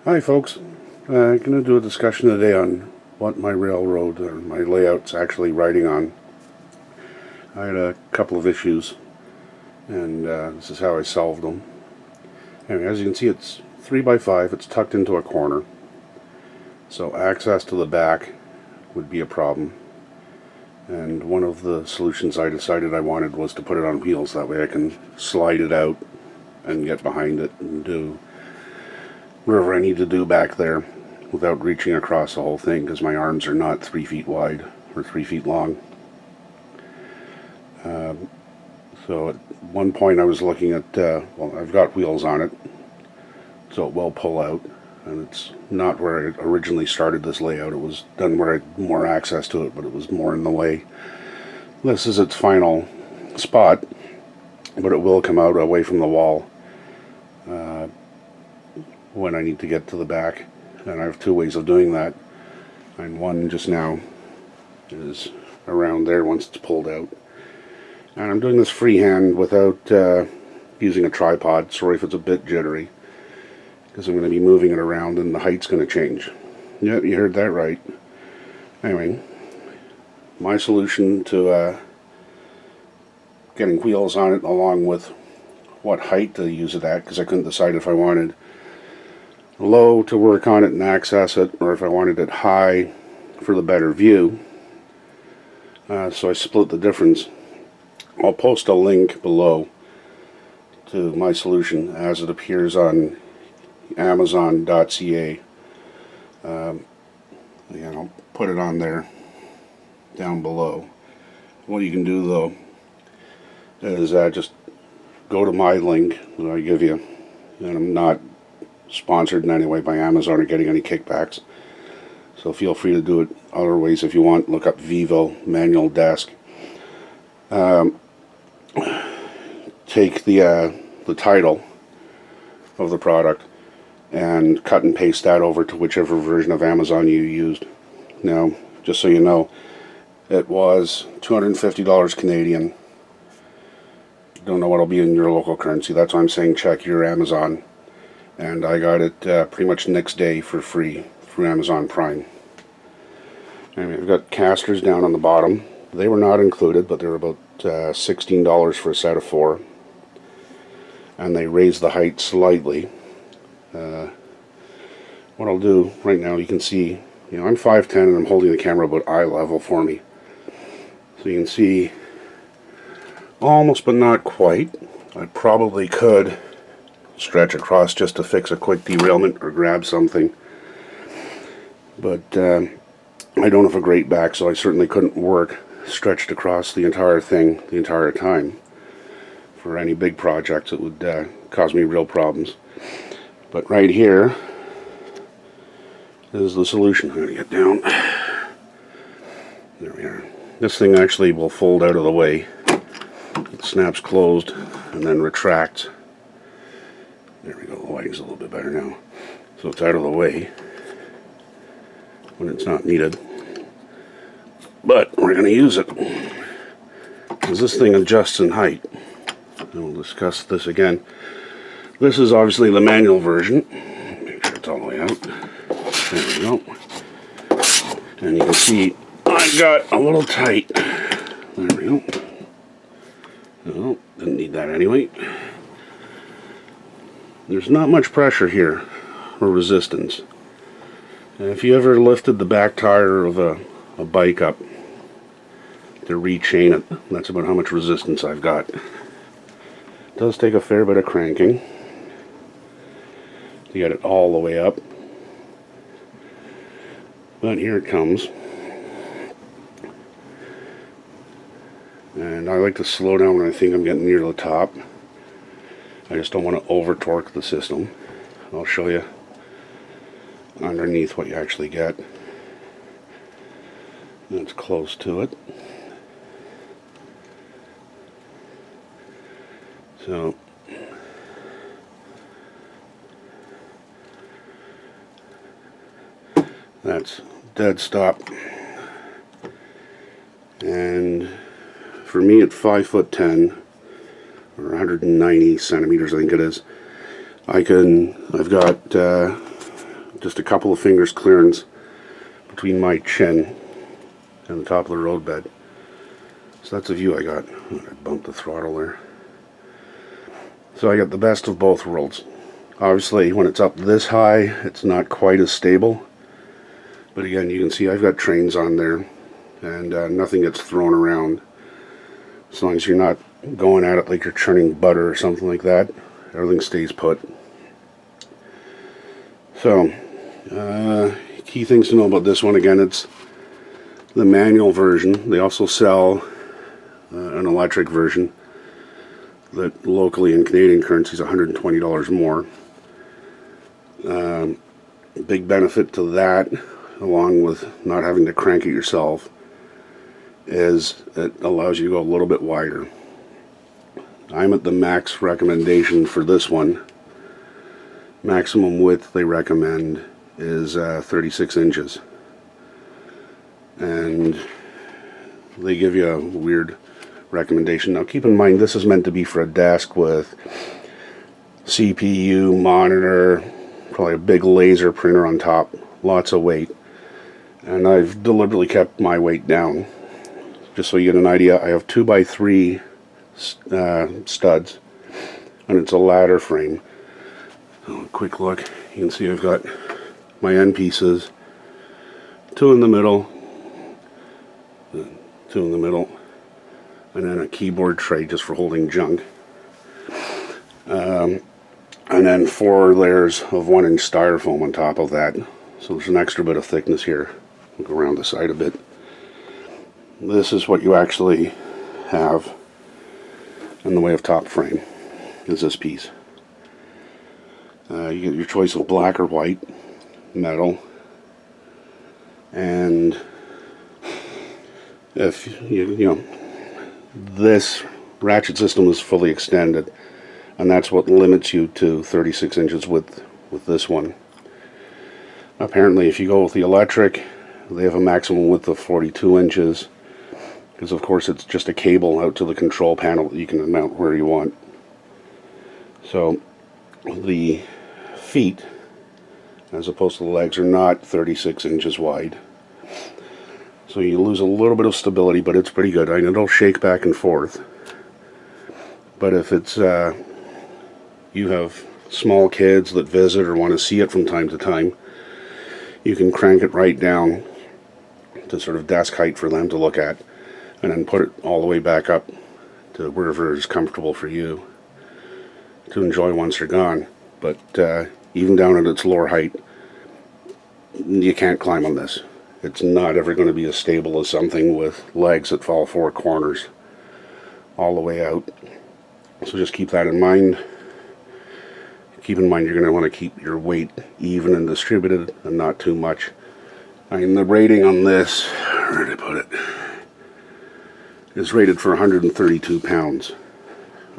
Hi folks, I'm going to do a discussion today on what my railroad or my layout's actually riding on. I had a couple of issues and this is how I solved them. Anyway, as you can see, it's 3x5, it's tucked into a corner, so access to the back would be a problem. And one of the solutions I decided I wanted was to put it on wheels, that way I can slide it out and get behind it and do whatever I need to do back there without reaching across the whole thing, because my arms are not 3 feet wide or 3 feet long. So at one point I was looking at, well, I've got wheels on it, so it will pull out, and it's not where I originally started this layout. It was done where I had more access to it, but it was more in the way. This is its final spot, but it will come out away from the wall when I need to get to the back, and I have two ways of doing that. And one just now is around there once it's pulled out, and I'm doing this freehand without using a tripod. Sorry if it's a bit jittery, because I'm going to be moving it around and the height's going to change. Yep, you heard that right. Anyway, my solution to getting wheels on it, along with what height to use it at, because I couldn't decide if I wanted low to work on it and access it, or if I wanted it high for the better view. So I split the difference. I'll post a link below to my solution as it appears on Amazon.ca. Again, I'll put it on there down below. What you can do though is just go to my link that I give you, and I'm not sponsored in any way by Amazon or getting any kickbacks, so feel free to do it other ways if you want. Look up Vivo manual desk. Take the title of the product and cut and paste that over to whichever version of Amazon you used. Now, just so you know, it was $250 Canadian. Don't know what it'll be in your local currency. That's why I'm saying check your Amazon. And I got it pretty much next day for free through Amazon Prime. Anyway, I've got casters down on the bottom. They were not included, but they were about $16 for a set of 4. And they raised the height slightly. What I'll do right now, you can see, I'm 5'10" and I'm holding the camera about eye level for me. So you can see almost, but not quite. I probably could stretch across just to fix a quick derailment or grab something, but I don't have a great back, so I certainly couldn't work stretched across the entire thing the entire time. For any big projects, it would cause me real problems. But right here is the solution. I'm going to get down. There we are. This thing actually will fold out of the way. It snaps closed and then retracts. There we go, the lighting's a little bit better now. So it's out of the way when it's not needed. But we're going to use it, because this thing adjusts in height. And we'll discuss this again. This is obviously the manual version. Make sure it's all the way out. There we go. And you can see I got a little tight. There we go. No, didn't need that anyway. There's not much pressure here, or resistance. And if you ever lifted the back tire of a bike up to rechain it, that's about how much resistance I've got. It does take a fair bit of cranking to get it all the way up. But here it comes. And I like to slow down when I think I'm getting near the top. I just don't want to over torque the system. I'll show you underneath what you actually get. That's close to it. So that's dead stop. And for me at 5'10", or 190 centimeters I think it is, I've got just a couple of fingers clearance between my chin and the top of the roadbed. So that's the view I got. I bumped the throttle there. So I got the best of both worlds. Obviously, when it's up this high, it's not quite as stable. But again, you can see I've got trains on there, and nothing gets thrown around. As long as you're not going at it like you're churning butter or something like that, everything stays put. So, key things to know about this one, again, it's the manual version. They also sell an electric version that locally in Canadian currency is $120 more. Big benefit to that, along with not having to crank it yourself, is it allows you to go a little bit wider. I'm at the max recommendation for this one. Maximum width they recommend is 36 inches. And they give you a weird recommendation. Now keep in mind, this is meant to be for a desk with CPU, monitor, probably a big laser printer on top, lots of weight. And I've deliberately kept my weight down. Just so you get an idea, I have 2x3 studs, and it's a ladder frame. So, quick look, you can see I've got my end pieces, two in the middle, and then a keyboard tray just for holding junk. And then 4 layers of 1-inch styrofoam on top of that. So there's an extra bit of thickness here. I'll go around the side a bit. This is what you actually have in the way of top frame, is this piece. You get your choice of black or white, metal, and if you know, this ratchet system is fully extended, and that's what limits you to 36 inches width with this one. Apparently, if you go with the electric, they have a maximum width of 42 inches, because of course it's just a cable out to the control panel that you can mount where you want. So the feet, as opposed to the legs, are not 36 inches wide. So you lose a little bit of stability, but it's pretty good. I know it'll shake back and forth. But if it's you have small kids that visit or want to see it from time to time, you can crank it right down to sort of desk height for them to look at, and then put it all the way back up to wherever is comfortable for you to enjoy once you're gone. But even down at its lower height, you can't climb on this. It's not ever going to be as stable as something with legs that fall 4 corners all the way out. So just keep that in mind. Keep in mind you're going to want to keep your weight even and distributed, and not too much. I mean, the rating on this, where did I put it, is rated for 132 pounds.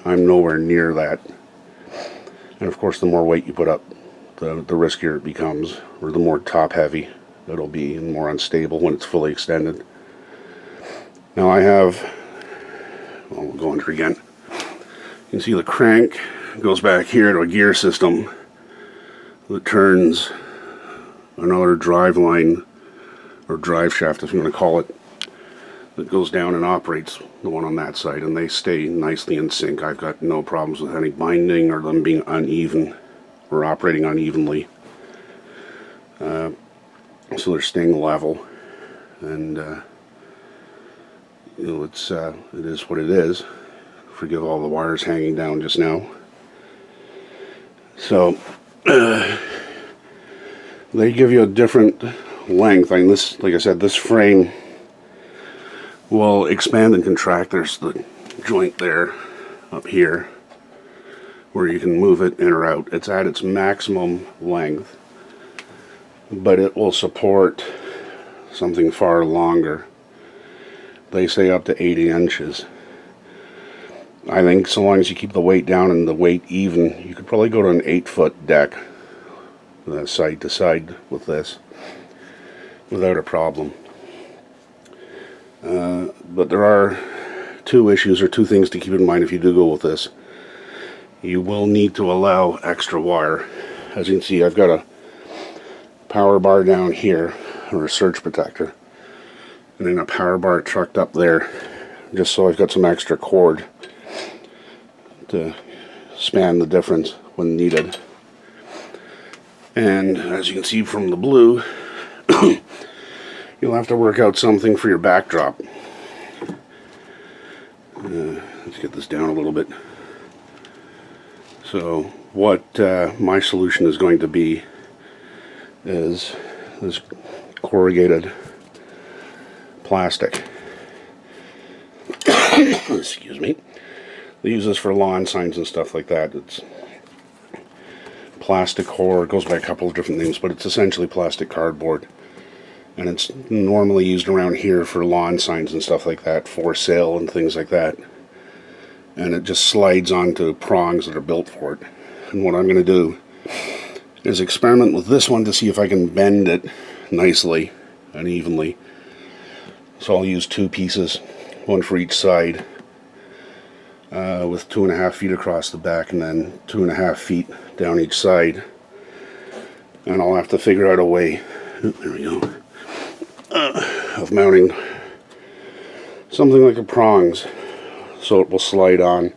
I'm nowhere near that. And of course, the more weight you put up, the riskier it becomes, or the more top heavy it'll be and more unstable when it's fully extended. Now I have, well, we'll go under again. You can see the crank goes back here to a gear system that turns another drive line, or drive shaft if you want to call it, that goes down and operates the one on that side, and they stay nicely in sync. I've got no problems with any binding or them being uneven or operating unevenly. So they're staying level, and you know, it is what it is. Forgive all the wires hanging down just now. So they give you a different length. I mean, this, like I said, this frame will expand and contract. There's the joint there up here where you can move it in or out. It's at its maximum length, but it will support something far longer. They say up to 80 inches. I think so long as you keep the weight down and the weight even, you could probably go to an 8-foot deck side to side with this without a problem. But there are 2 issues, or 2 things to keep in mind if you do go with this. You will need to allow extra wire. As you can see, I've got power bar down here, or a surge protector, and then a power bar trucked up there, just so I've got some extra cord to span the difference when needed. And as you can see from the blue, you'll have to work out something for your backdrop. Let's get this down a little bit. So what my solution is going to be is this corrugated plastic. Excuse me. They use this for lawn signs and stuff like that. It's plastic core. It goes by a couple of different names, but it's essentially plastic cardboard. And it's normally used around here for lawn signs and stuff like that, for sale and things like that. And it just slides onto prongs that are built for it. And what I'm going to do is experiment with this one to see if I can bend it nicely and evenly. So I'll use 2 pieces, one for each side, with 2.5 feet across the back and then 2.5 feet down each side. And I'll have to figure out a way, there we go, of mounting something like a prongs so it will slide on.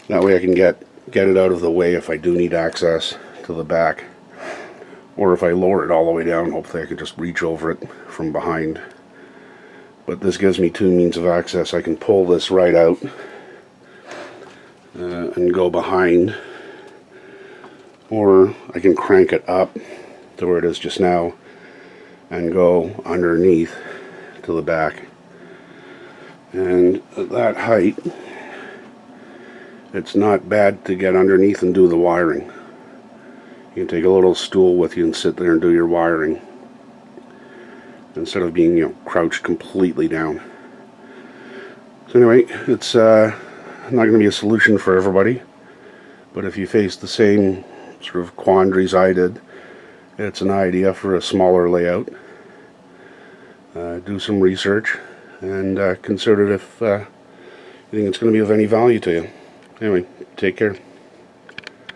That way I can get it out of the way if I do need access to the back, or if I lower it all the way down, hopefully I can just reach over it from behind. But this gives me 2 means of access. I can pull this right out and go behind, or I can crank it up to where it is just now and go underneath to the back. And at that height, it's not bad to get underneath and do the wiring. You can take a little stool with you and sit there and do your wiring, instead of being, you know, crouched completely down. So anyway, it's not going to be a solution for everybody, but if you face the same sort of quandaries I did, it's an idea for a smaller layout. Do some research and consider it if you think it's going to be of any value to you. Anyway, take care.